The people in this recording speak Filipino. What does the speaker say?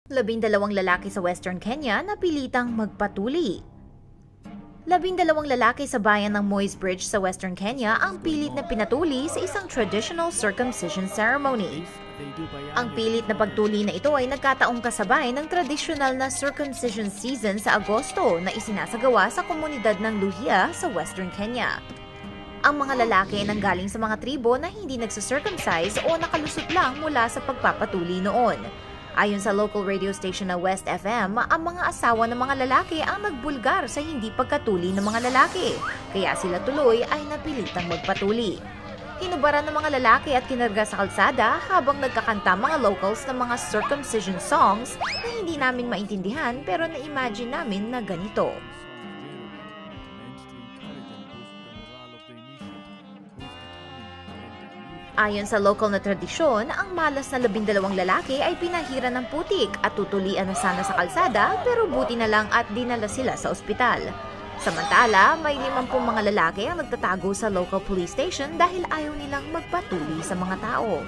12 lalaki sa Western Kenya na pilitang magpatuli. 12 lalaki sa bayan ng Moy's Bridge sa Western Kenya ang pilit na pinatuli sa isang traditional circumcision ceremony. Ang pilit na pagtuli na ito ay nagkataong kasabay ng tradisyonal na circumcision season sa Agosto na isinasagawa sa komunidad ng Luhia sa Western Kenya. Ang mga lalaki ay nanggaling sa mga tribo na hindi nagsa-circumcise o nakalusot lang mula sa pagpapatuli noon. Ayon sa local radio station na West FM, ang mga asawa ng mga lalaki ang nagbulgar sa hindi pagkatuli ng mga lalaki, kaya sila tuloy ay napilitang magpatuli. Hinubaran ng mga lalaki at kinarga sa kalsada habang nagkakanta mga locals ng mga circumcision songs na hindi namin maintindihan pero na-imagine namin na ganito. Ayon sa local na tradisyon, ang malas na 12 lalaki ay pinahiran ng putik at tutulian na sana sa kalsada pero buti na lang at dinala sila sa ospital. Samantala, may 50 mga lalaki ang nagtatago sa local police station dahil ayaw nilang magpatuli sa mga tao.